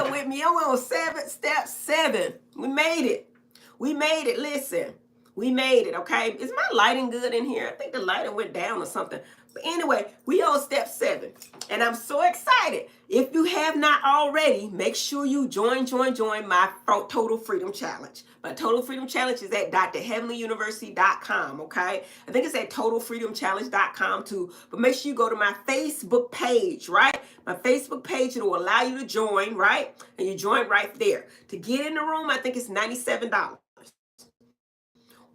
there with me. I'm on step 7. We made it. We made it. Listen, we made it, okay? Is my lighting good in here? I think the lighting went down or something. But anyway, we on step 7. And I'm so excited. If you have not already, make sure you join my Total Freedom Challenge. My Total Freedom Challenge is at drheavenlyuniversity.com, okay? I think it's at totalfreedomchallenge.com too. But make sure you go to my Facebook page, right? My Facebook page, it will allow you to join, right? And you join right there. To get in the room, I think it's $97.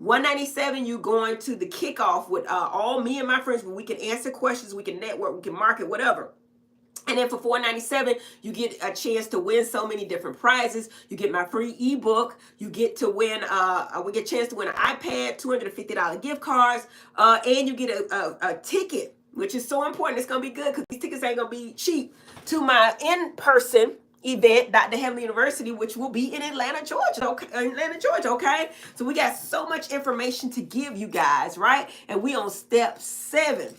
$197, you going to the kickoff with all me and my friends where we can answer questions, we can network, we can market, whatever. And then for $497, you get a chance to win so many different prizes. You get my free ebook. You get to win, we get a chance to win an iPad, $250 gift cards, and you get a ticket, which is so important. It's going to be good because these tickets ain't going to be cheap, to my in-person event, Dr. Heavenly University, which will be in Atlanta, Georgia. Okay? So we got so much information to give you guys, right? And we on step 7.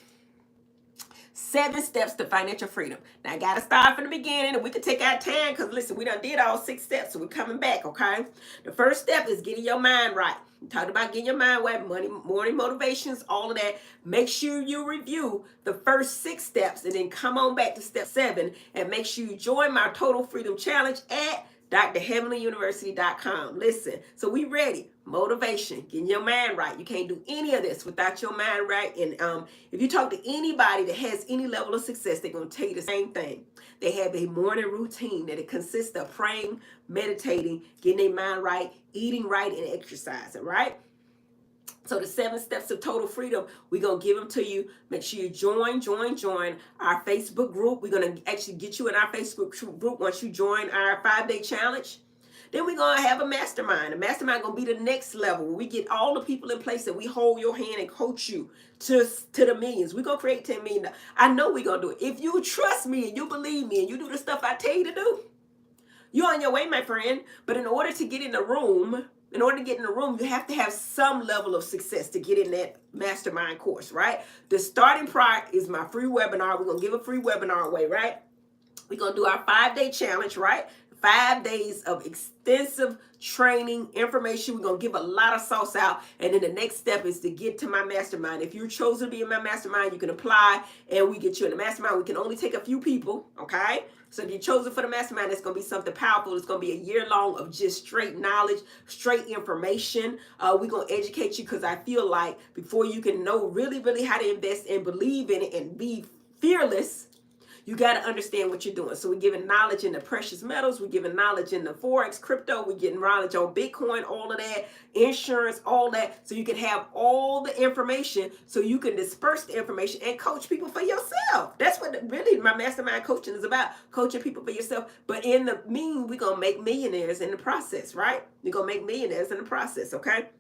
7 steps to financial freedom. Now I gotta start from the beginning, and we can take our time because listen, we done did all 6 steps, so we're coming back, okay? The first step is getting your mind right. We talked about getting your mind right, morning motivations, all of that. Make sure you review the first 6 steps and then come on back to step 7 and make sure you join my Total Freedom Challenge at drheavenlyuniversity.com. Listen, so we ready. Motivation, getting your mind right. You can't do any of this without your mind right. And if you talk to anybody that has any level of success, they're going to tell you the same thing. They have a morning routine that it consists of praying, meditating, getting their mind right, eating right, and exercising, right? So the 7 steps of total freedom, we're going to give them to you. Make sure you join our Facebook group. We're going to actually get you in our Facebook group once you join our 5-day challenge. Then we're going to have a mastermind. A mastermind going to be the next level where we get all the people in place and we hold your hand and coach you to the millions. We're going to create 10 million. I know we're going to do it. If you trust me and you believe me and you do the stuff I tell you to do, you're on your way, my friend. But in order to get in the room, you have to have some level of success to get in that mastermind course, right? The starting part is my free webinar. We're going to give a free webinar away, right? We're going to do our 5-day challenge, right? 5 days of extensive training, information. We're going to give a lot of sauce out. And then the next step is to get to my mastermind. If you're chosen to be in my mastermind, you can apply and we get you in the mastermind. We can only take a few people, okay? So if you're chosen for the mastermind, it's going to be something powerful. It's going to be a year long of just straight knowledge, straight information. We're going to educate you because I feel like before you can know really how to invest and believe in it and be fearless, you got to understand what you're doing. So we're giving knowledge in the precious metals. We're giving knowledge in the Forex, crypto. We're getting knowledge on Bitcoin, all of that, insurance, all that. So you can have all the information so you can disperse the information and coach people for yourself. That's what really my mastermind coaching is about, coaching people for yourself. But in the mean, we're going to make millionaires in the process, right? We're going to make millionaires in the process, okay?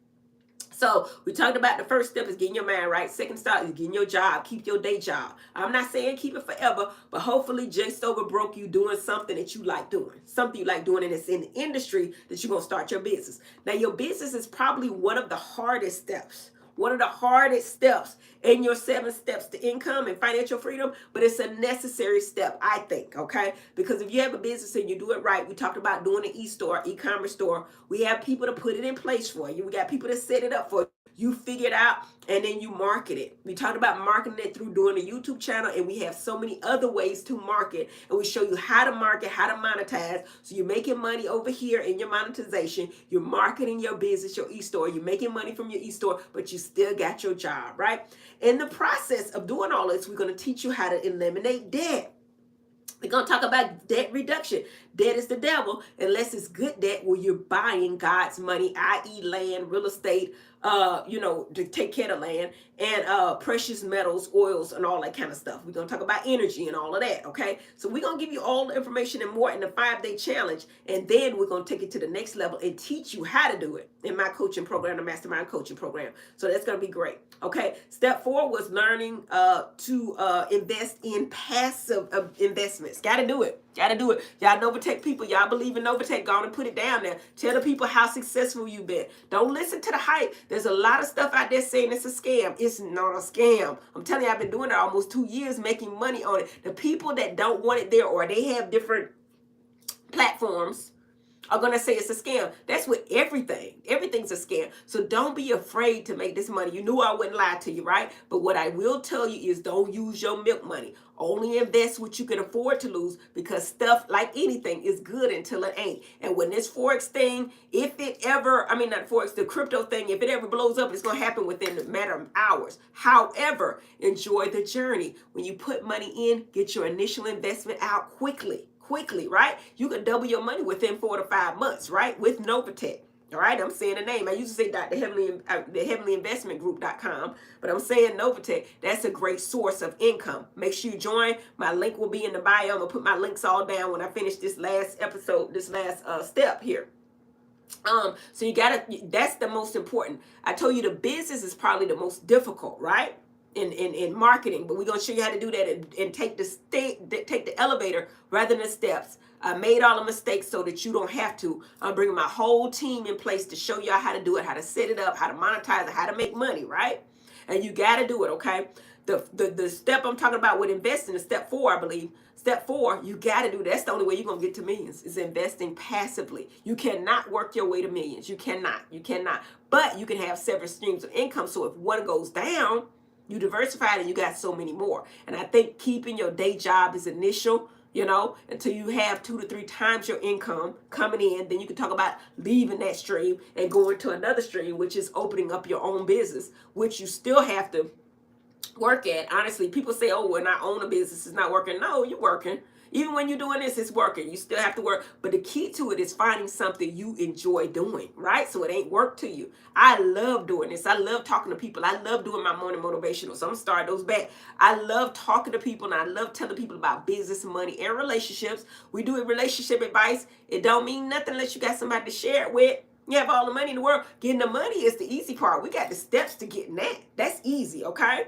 So we talked about the first step is getting your mind right. Second step is getting your job. Keep your day job. I'm not saying keep it forever, but hopefully just over broke you doing something that you like doing. Something you like doing, and it's in the industry that you're going to start your business. Now, your business is probably one of the hardest steps. One of the hardest steps in your 7 steps to income and financial freedom, but it's a necessary step, I think, okay? Because if you have a business and you do it right, we talked about doing an e-store, e-commerce store. We have people to put it in place for you. We got people to set it up for you. You figure it out, and then you market it. We talked about marketing it through doing a YouTube channel, and we have so many other ways to market, and we show you how to market, how to monetize. So you're making money over here in your monetization. You're marketing your business, your e-store. You're making money from your e-store, but you still got your job, right? In the process of doing all this, we're going to teach you how to eliminate debt. We're going to talk about debt reduction. Debt is the devil unless it's good debt where you're buying God's money, i.e. land, real estate, to take care of land, and precious metals, oils, and all that kind of stuff. We're going to talk about energy and all of that, okay? So we're going to give you all the information and more in the 5-day challenge, and then we're going to take it to the next level and teach you how to do it in my coaching program, the Mastermind coaching program. So that's going to be great, okay? Step 4 was learning to invest in passive investments. Got to do it. Got to do it. Y'all Novatech people, y'all believe in Novatech, go on and put it down there. Tell the people how successful you've been. Don't listen to the hype. There's a lot of stuff out there saying it's a scam. It's not a scam. I'm telling you, I've been doing it almost 2 years making money on it. The people that don't want it there, or they have different platforms platforms are going to say it's a scam. That's with everything. Everything's a scam. So don't be afraid to make this money. You knew I wouldn't lie to you, right? But what I will tell you is don't use your milk money. Only invest what you can afford to lose, because stuff like anything is good until it ain't. And when this Forex thing, if it ever, I mean, not Forex, the crypto thing, if it ever blows up, it's going to happen within a matter of hours. However, enjoy the journey. When you put money in, get your initial investment out quickly, right? You could double your money within 4 to 5 months, right? With Novatech. All right, I'm saying the name. I used to say the Heavenly Investment Group.com, but I'm saying Novatech. That's a great source of income. Make sure you join. My link will be in the bio. I'm gonna put my links all down when I finish this last episode, this last step here. So you gotta, that's the most important. I told you the business is probably the most difficult, right? In marketing, but we're gonna show you how to do that and take the elevator rather than the steps. I made all the mistakes so that you don't have to. I'm bringing my whole team in place to show y'all how to do it, how to set it up, how to monetize it, how to make money, right? And you got to do it, okay? The step I'm talking about with investing is step 4, I believe. Step 4, you got to do. That's the only way you're going to get to millions, is investing passively. You cannot work your way to millions. You cannot. But you can have several streams of income. So if one goes down, you diversify it and you got so many more. And I think keeping your day job is initial, until you have 2 to 3 times your income coming in. Then you can talk about leaving that stream and going to another stream, which is opening up your own business, which you still have to work at. Honestly, people say, oh, when I own a business, it's not working. No, you're working. Even when you're doing this, it's working. You still have to work. But the key to it is finding something you enjoy doing, right? So it ain't work to you. I love doing this. I love talking to people. I love doing my morning motivational. So I'm starting those back. I love talking to people, and I love telling people about business, money, and relationships. We do a relationship advice. It don't mean nothing unless you got somebody to share it with. You have all the money in the world. Getting the money is the easy part. We got the steps to getting that. That's easy, okay?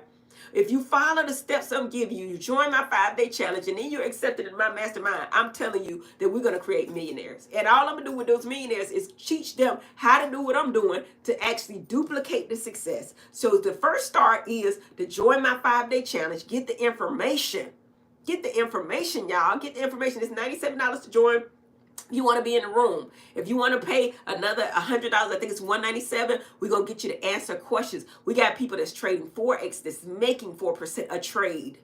If you follow the steps I'm giving you, you join my 5-day challenge, and then you're accepted in my mastermind, I'm telling you that we're going to create millionaires. And all I'm going to do with those millionaires is teach them how to do what I'm doing to actually duplicate the success. So the first start is to join my 5-day challenge. Get the information. Get the information, y'all. Get the information. It's $97 to join. You want to be in the room. If you want to pay another $100, I think it's $197, we're going to get you to answer questions. We got people that's trading Forex that's making 4% a trade,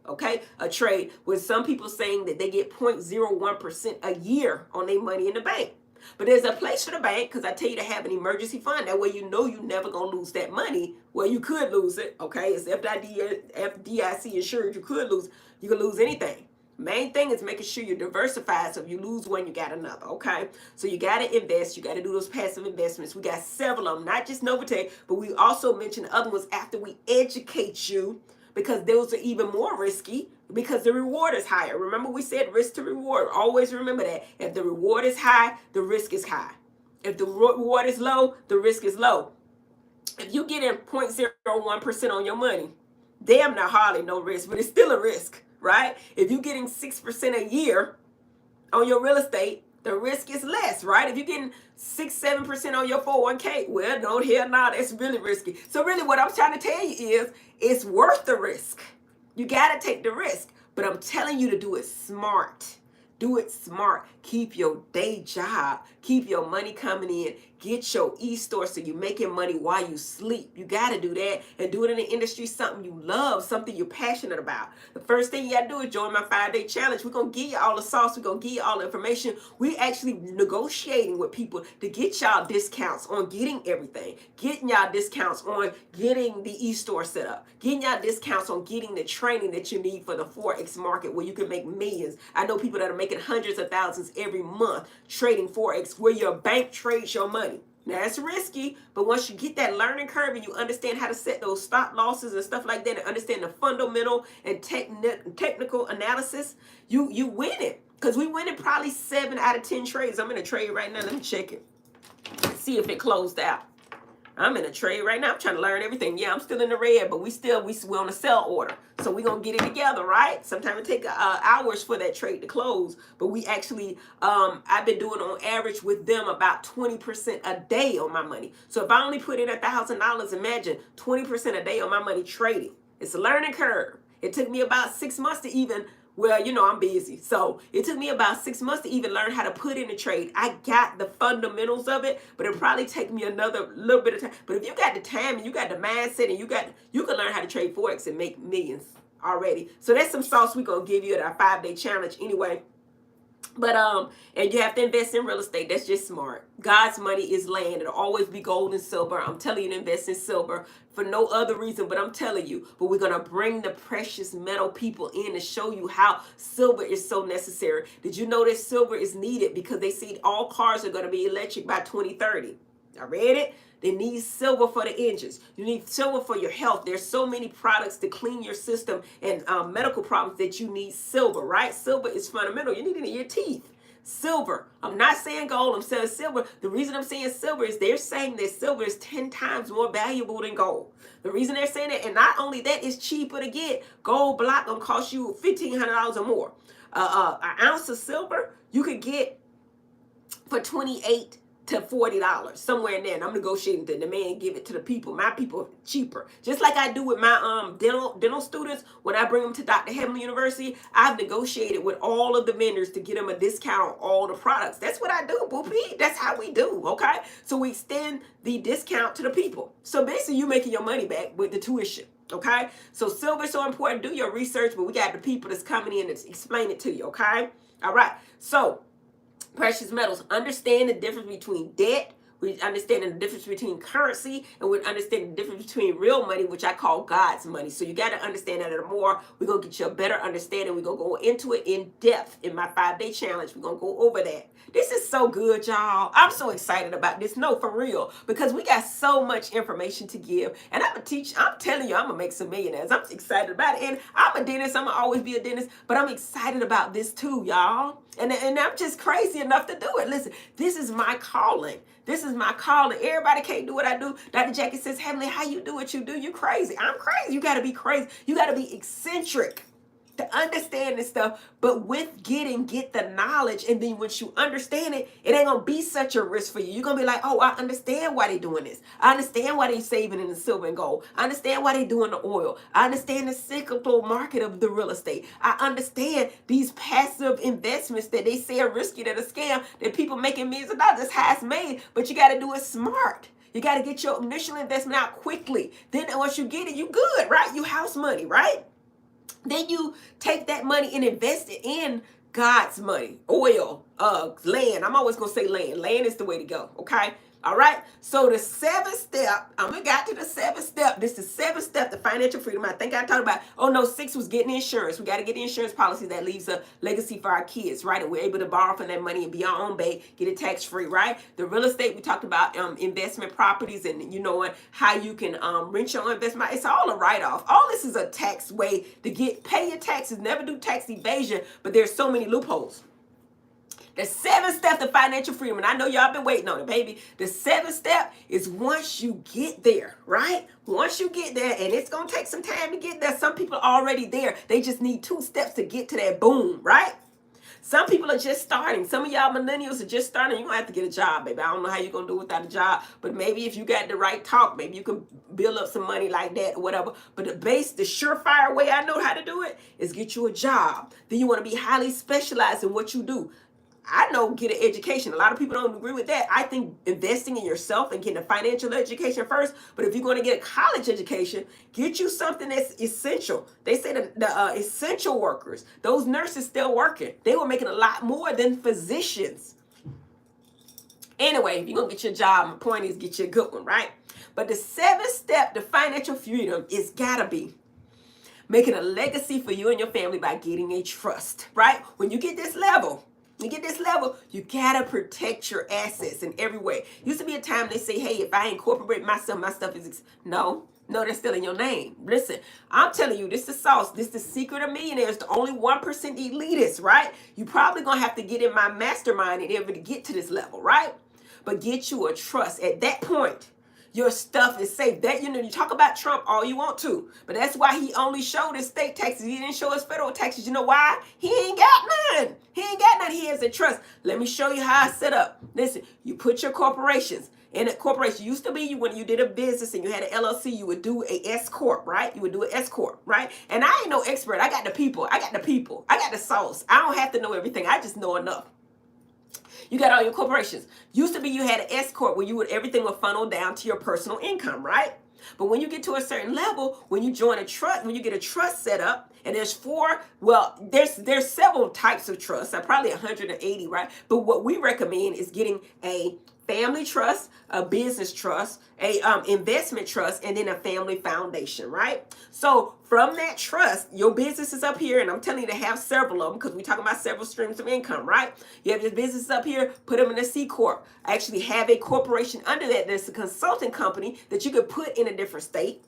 okay? A trade, with some people saying that they get 0.01% a year on their money in the bank. But there's a place for the bank, because I tell you to have an emergency fund. That way you know you're never going to lose that money. Well, you could lose it, okay? It's FDIC insured. You could lose. You could lose anything. Main thing is making sure you're diversified, so if you lose one, you got another, okay? So you got to invest. You got to do those passive investments. We got several of them, not just Novatech, but we also mentioned other ones after we educate you, because those are even more risky because the reward is higher. Remember, we said risk to reward. Always remember that. If the reward is high, the risk is high. If the reward is low, the risk is low. If you get in 0.01% on your money, damn, not hardly no risk, but it's still a risk. Right? If you're getting 6% a year on your real estate, the risk is less, right? If you're getting 6-7% on your 401k, well, no, hell no, that's really risky. So really what I'm trying to tell you is it's worth the risk. You got to take the risk, but I'm telling you to do it smart. Do it smart. Keep your day job. Keep your money coming in. Get your e-store so you're making money while you sleep. You got to do that, and do it in the industry, something you love, something you're passionate about. The first thing you got to do is join my 5-day challenge. We're going to give you all the sauce. We're going to give you all the information. We're actually negotiating with people to get y'all discounts on getting everything. Getting y'all discounts on getting the e-store set up. Getting y'all discounts on getting the training that you need for the Forex market where you can make millions. I know people that are making hundreds of thousands every month trading Forex, where your bank trades your money. Now, it's risky, but once you get that learning curve and you understand how to set those stop losses and stuff like that, and understand the fundamental and technical analysis, you win it. Because we win it probably 7 out of 10 trades. I'm in a trade right now. Let me check it. See if it closed out. I'm in a trade right now. I'm trying to learn everything. Yeah, I'm still in the red, but we're on a sell order. So we're going to get it together, right? Sometimes it takes hours for that trade to close. But we actually, I've been doing on average with them about 20% a day on my money. So if I only put in $1,000, imagine 20% a day on my money trading. It's a learning curve. It took me about 6 months to even Well, you know, I'm busy. So it took me about 6 months to even learn how to put in a trade. I got the fundamentals of it, but it'll probably take me another little bit of time. But if you got the time and you got the mindset and you can learn how to trade Forex and make millions already. So that's some sauce we're gonna give you at our 5-day challenge anyway. But and you have to invest in real estate. That's just smart. God's money is land. It'll always be gold and silver. I'm telling you to invest in silver for no other reason, but I'm telling you. But we're gonna bring the precious metal people in to show you how silver is so necessary. Did you know that silver is needed because they see all cars are gonna be electric by 2030? I read it. They need silver for the engines. You need silver for your health. There's so many products to clean your system and medical problems that you need silver, right? Silver is fundamental. You need it in your teeth. Silver. I'm not saying gold. I'm saying silver. The reason I'm saying silver is they're saying that silver is 10 times more valuable than gold. The reason they're saying that, and not only that, it's cheaper to get. Gold block gonna cost you $1,500 or more. An ounce of silver you could get for $28 to $40, somewhere in there. And I'm negotiating the demand, give it to the people. My people cheaper. Just like I do with my dental students. When I bring them to Dr. Heavenly University, I've negotiated with all of the vendors to get them a discount on all the products. That's what I do, Boopy. That's how we do, okay? So we extend the discount to the people. So basically, you're making your money back with the tuition. Okay, so silver is so important. Do your research, but we got the people that's coming in to explain it to you. Okay, all right. So precious metals, understand the difference between debt. We understand the difference between currency, and we understand the difference between real money, which I call God's money. So you got to understand that more. We're going to get you a better understanding. We're going to go into it in depth in my 5-day challenge. We're going to go over that. This is so good, y'all. I'm so excited about this. No, for real, because we got so much information to give. And I'm telling you, I'm going to make some millionaires. I'm excited about it. And I'm a dentist. I'm going to always be a dentist. But I'm excited about this too, y'all. And I'm just crazy enough to do it. Listen, this is my calling. This is my calling. Everybody can't do what I do. Dr. Jackie says, Heavenly, how you do what you do? You crazy. I'm crazy. You got to be crazy. You got to be eccentric to understand this stuff. But with get the knowledge. And then once you understand it, it ain't going to be such a risk for you. You're going to be like, oh, I understand why they doing this. I understand why they saving in the silver and gold. I understand why they doing the oil. I understand the cyclical market of the real estate. I understand these passive investments that they say are risky, that are scam, that people making millions of dollars. That's how it's made. But you got to do it smart. You got to get your initial investment out quickly. Then once you get it, you good, right? You house money, right? Then you take that money and invest it in God's money, oil, land. I'm always going to say land. Land is the way to go, okay? All right? So the 7th step, I'm going to get to the 7th step. This is the 7th step to financial freedom. I think I talked about, 6 was getting insurance. We got to get the insurance policy that leaves a legacy for our kids, right? And we're able to borrow from that money and be our own bank, get it tax-free, right? The real estate, we talked about investment properties and, how you can rent your own investment. It's all a write-off. All this is a tax way to pay your taxes. Never do tax evasion, but there's so many loopholes. The 7th step to financial freedom, and I know y'all been waiting on it, baby. The 7th step is once you get there, right? Once you get there, and it's going to take some time to get there. Some people are already there. They just need 2 steps to get to that boom, right? Some people are just starting. Some of y'all millennials are just starting. You're going to have to get a job, baby. I don't know how you're going to do without a job, but maybe if you got the right talk, maybe you can build up some money like that or whatever. But the surefire way I know how to do it is get you a job. Then you want to be highly specialized in what you do. I know get an education. A lot of people don't agree with that. I think investing in yourself and getting a financial education first. But if you're going to get a college education, get you something that's essential. They say the essential workers, those nurses still working. They were making a lot more than physicians. Anyway, if you're going to get your job, my point is get you a good one, right? But the 7th step to financial freedom is got to be making a legacy for you and your family by getting a trust, right? When you get this level, you gotta protect your assets in every way. Used to be a time they say, hey, if I incorporate myself, my stuff is no, that's still in your name. Listen, I'm telling you, this is sauce. This is the secret of millionaires. The only 1% elitists, right? You probably gonna have to get in my mastermind in order to get to this level, right? But get you a trust. At that point, Your stuff is safe. That, you talk about Trump all you want to, but that's why he only showed his state taxes. He didn't show his federal taxes. You know why? He ain't got none. He ain't got none. He has a trust. Let me show you how I set up. Listen, you put your corporations. And a corporation used to be when you did a business and you had an LLC, you would do a S corp, right? You would do an S corp, right? And I ain't no expert. I got the people. I got the sauce. I don't have to know everything. I just know enough. You got all your corporations. Used to be you had an S corp where everything would funnel down to your personal income, right? But when you get to a certain level, when you join a trust, when you get a trust set up, and there's there's several types of trusts, probably 180, right? But what we recommend is getting a family trust, a business trust, a investment trust, and then a family foundation, right? So from that trust, your business is up here, and I'm telling you to have several of them because we're talking about several streams of income, right? You have your business up here, put them in a C corp. Actually have a corporation under that. There's a consulting company that you could put in a different state.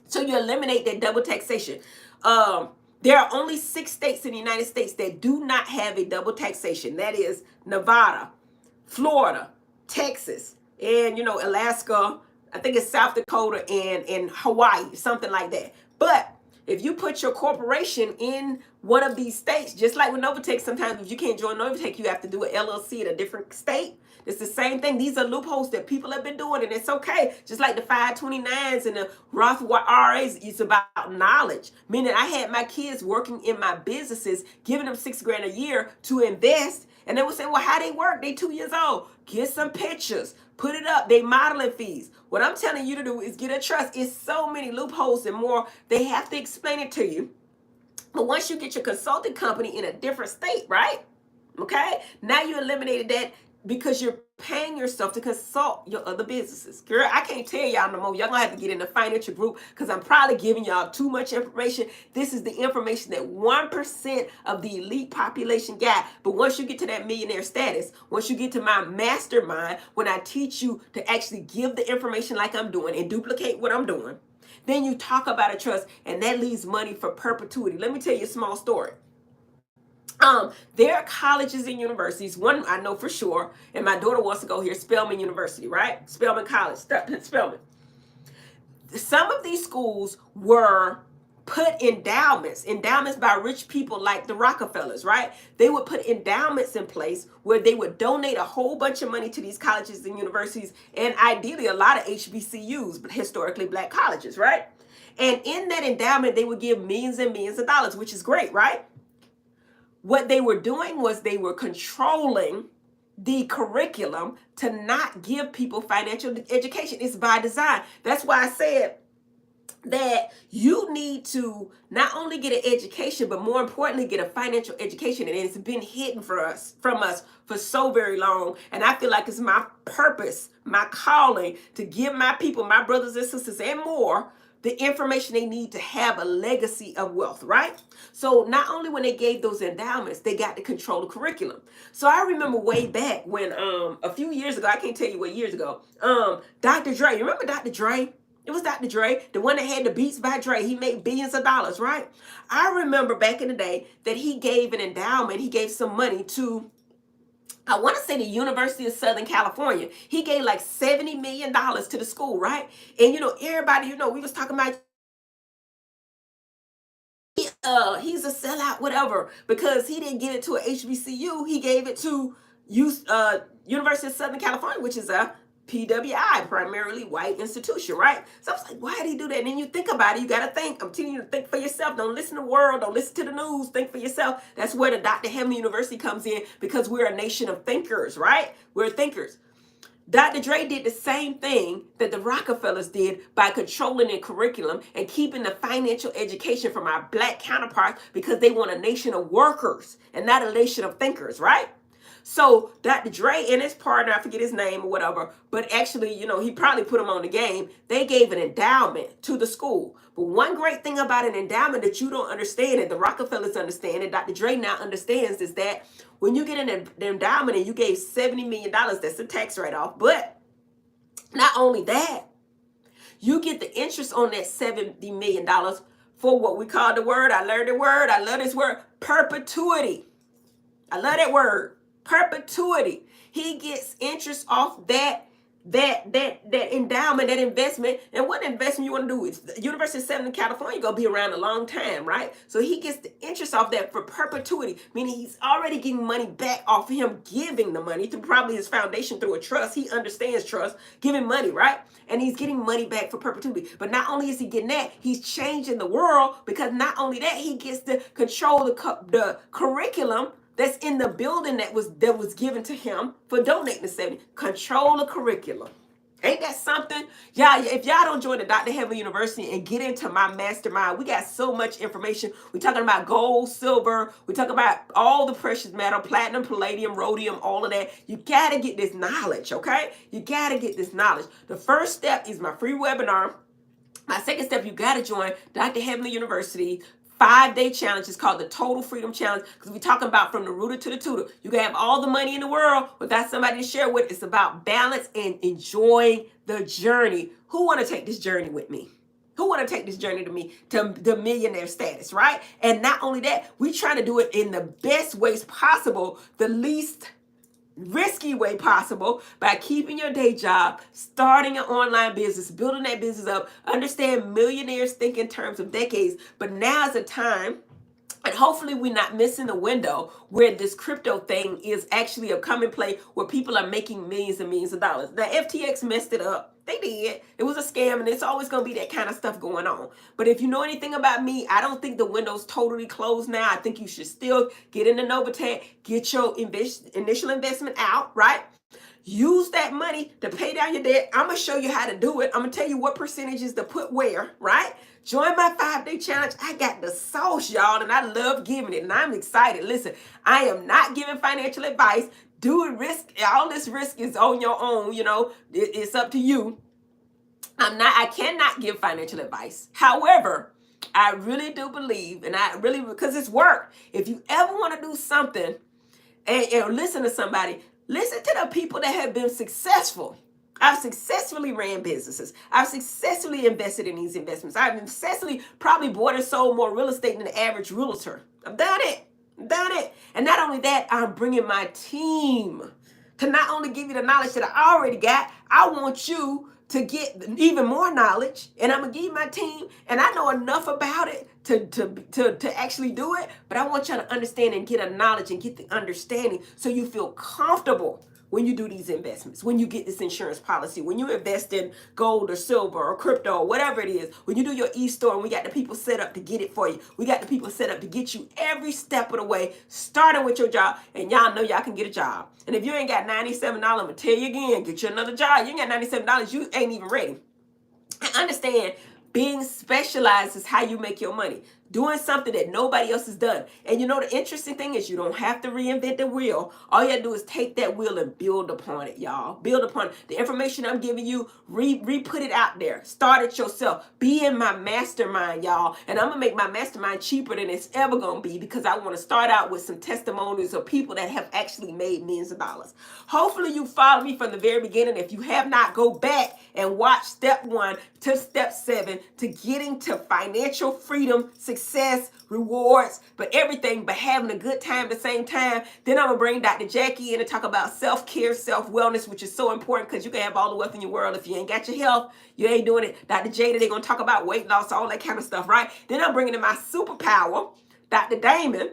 So you eliminate that double taxation. There are only 6 states in the United States that do not have a double taxation. That is Nevada, Florida, Texas, and Alaska. I think it's South Dakota and Hawaii, something like that. But if you put your corporation in one of these states, just like with Novatech, sometimes if you can't join Novatech, you have to do an LLC in a different state. It's the same thing. These are loopholes that people have been doing, and it's okay. Just like the 529s and the Roth IRAs, it's about knowledge. Meaning I had my kids working in my businesses, giving them $6,000 a year to invest, and they would say, well, how they work? They 2 years old. Get some pictures. Put it up. They modeling fees. What I'm telling you to do is get a trust. It's so many loopholes and more. They have to explain it to you. But once you get your consulting company in a different state, right? Okay? Now you eliminated that because you're paying yourself to consult your other businesses. Girl, I can't tell y'all no more. Y'all gonna have to get in the financial group because I'm probably giving y'all too much information. This is the information that 1% of the elite population got. But once you get to that millionaire status, once you get to my mastermind, when I teach you to actually give the information like I'm doing and duplicate what I'm doing, then you talk about a trust, and that leaves money for perpetuity. Let me tell you a small story. There are colleges and universities. One I know for sure, and my daughter wants to go here, Spelman University, right? Spelman College, Spelman. Some of these schools were put endowments by rich people like the Rockefellers, right? They would put endowments in place where they would donate a whole bunch of money to these colleges and universities, and ideally a lot of HBCUs, but historically black colleges, right? And in that endowment, they would give millions and millions of dollars, which is great, right? What they were doing was they were controlling the curriculum to not give people financial education. It's by design. That's why I said that you need to not only get an education, but more importantly, get a financial education. And it's been hidden from us for so very long. And I feel like it's my purpose, my calling to give my people, my brothers and sisters and more, the information they need to have a legacy of wealth, right? So not only when they gave those endowments, they got to control the curriculum. So I remember way back when a few years ago, I can't tell you what years ago, Dr. Dre, you remember Dr. Dre? It was Dr. Dre, the one that had the Beats by Dre. He made billions of dollars, right? I remember back in the day that he gave an endowment, he gave some money to, I want to say, the University of Southern California. He gave like $70 million to the school, right? And everybody, we was talking about he's a sellout, whatever, because he didn't give it to a HBCU. He gave it to University of Southern California, which is a PWI, primarily white institution, right? So I was like, why did he do that? And then you think about it, you got to think. I'm telling you to think for yourself. Don't listen to the world. Don't listen to the news. Think for yourself. That's where the Dr. Hemming University comes in, because we're a nation of thinkers, right? We're thinkers. Dr. Dre did the same thing that the Rockefellers did by controlling their curriculum and keeping the financial education from our black counterparts, because they want a nation of workers and not a nation of thinkers, right? So Dr. Dre and his partner, I forget his name or whatever, but actually, he probably put him on the game. They gave an endowment to the school. But one great thing about an endowment that you don't understand, and the Rockefellers understand, and Dr. Dre now understands, is that when you get an endowment and you gave $70 million, that's a tax write-off. But not only that, you get the interest on that $70 million for what we call the word, I learned the word, I love this word, perpetuity. I love that word. Perpetuity. He gets interest off that that endowment, that investment. And what investment you want to do? It's the University of Southern California going to be around a long time, right? So he gets the interest off that for perpetuity, meaning he's already getting money back off of him giving the money through probably his foundation through a trust. He understands trust, giving money, right? And he's getting money back for perpetuity. But not only is he getting that, he's changing the world, because not only that, he gets to control the curriculum that's in the building that was given to him for donating the 70. Control the curriculum. Ain't that something? Yeah, if y'all don't join the Dr. Heavenly University and get into my mastermind, we got so much information. We're talking about gold, silver. We're talking about all the precious metal, platinum, palladium, rhodium, all of that. You got to get this knowledge, okay? You got to get this knowledge. The first step is my free webinar. My second step, you got to join Dr. Heavenly University. 5-day challenge is called the Total Freedom Challenge, because we're talking about from the rooter to the tutor. You can have all the money in the world without somebody to share with. It's about balance and enjoying the journey. Who want to take this journey with me? Who want to take this journey to me to the millionaire status, right? And not only that, we try to do it in the best ways possible, the least risky way possible, by keeping your day job, starting an online business, building that business up. Understand, millionaires think in terms of decades, but now is a time, and hopefully we're not missing the window where this crypto thing is actually a common play where people are making millions and millions of dollars. Now, FTX messed it up. They did. It was a scam, and it's always going to be that kind of stuff going on. But if you know anything about me, I don't think the window's totally closed now. I think you should still get into Novatech, get your initial investment out, right? Use that money to pay down your debt. I'm going to show you how to do it. I'm going to tell you what percentages to put where, right? Join my 5-day challenge. I got the sauce, y'all, and I love giving it, and I'm excited. Listen, I am not giving financial advice. Do it risk. All this risk is on your own, you know. It's up to you. I cannot give financial advice. However, I really do believe, and I really, because it's work. If you ever want to do something and listen to somebody, listen to the people that have been successful. I've successfully ran businesses. I've successfully invested in these investments. I've successfully probably bought and sold more real estate than the average realtor. I've done it. And not only that, I'm bringing my team to not only give you the knowledge that I already got, I want you to get even more knowledge, and I'm gonna give you my team, and I know enough about it to actually do it, but I want y'all to understand and get a knowledge and get the understanding so you feel comfortable when you do these investments, when you get this insurance policy, when you invest in gold or silver or crypto or whatever it is, when you do your e-store, and we got the people set up to get it for you. We got the people set up to get you every step of the way, starting with your job, and y'all know y'all can get a job. And if you ain't got $97, I'm gonna tell you again, get you another job. You ain't got $97, you ain't even ready. I understand being specialized is how you make your money. Doing something that nobody else has done. And you know, the interesting thing is you don't have to reinvent the wheel. All you have to do is take that wheel and build upon it, y'all. Build upon it. The information I'm giving you, re-put it out there. Start it yourself. Be in my mastermind, y'all. And I'm going to make my mastermind cheaper than it's ever going to be, because I want to start out with some testimonies of people that have actually made millions of dollars. Hopefully you followed me from the very beginning. If you have not, go back and watch step 1 to step 7 to getting to financial freedom, success, rewards, but everything, but having a good time at the same time. Then I'm gonna bring Dr. Jackie in to talk about self-care, self-wellness, which is so important, because you can have all the wealth in your world. If you ain't got your health, you ain't doing it. Dr. Jada, they're gonna talk about weight loss, all that kind of stuff, right? Then I'm bringing in my superpower, Dr. Damon,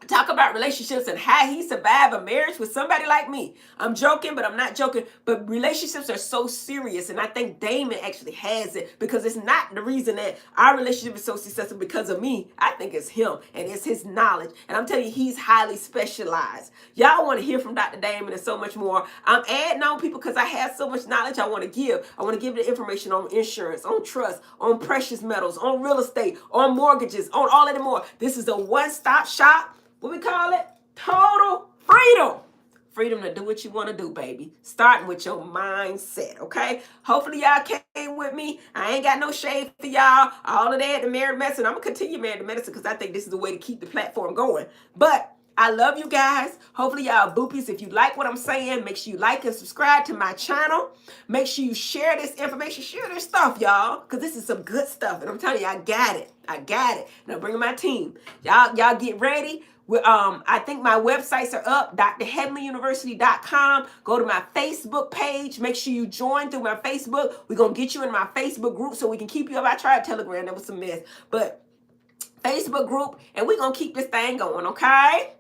talk about relationships and how he survived a marriage with somebody like me. I'm joking, but I'm not joking. But relationships are so serious, and I think Damon actually has it, because it's not the reason that our relationship is so successful because of me. I think it's him, and it's his knowledge. And I'm telling you, he's highly specialized. Y'all want to hear from Dr. Damon and so much more. I'm adding on people because I have so much knowledge I want to give. I want to give the information on insurance, on trust, on precious metals, on real estate, on mortgages, on all of them more. This is a one-stop shop. What we call it? Total freedom. Freedom to do what you want to do, baby. Starting with your mindset, okay? Hopefully y'all came with me. I ain't got no shade for y'all. All of that, the married medicine. I'm going to continue married medicine because I think this is the way to keep the platform going. But I love you guys. Hopefully y'all boopies. If you like what I'm saying, make sure you like and subscribe to my channel. Make sure you share this information. Share this stuff, y'all, because this is some good stuff. And I'm telling you, I got it. I got it. And I'm bringing my team. Y'all get ready. I think my websites are up, drheavenlyuniversity.com. Go to my Facebook page. Make sure you join through my Facebook. We're going to get you in my Facebook group so we can keep you up. I tried Telegram. That was a mess. But Facebook group, and we're going to keep this thing going, okay?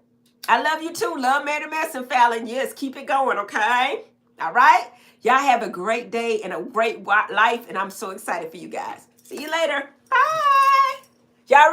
I love you too. Love Mary Madison Fallon. Yes, keep it going, okay? All right? Y'all have a great day and a great life, and I'm so excited for you guys. See you later. Bye. Y'all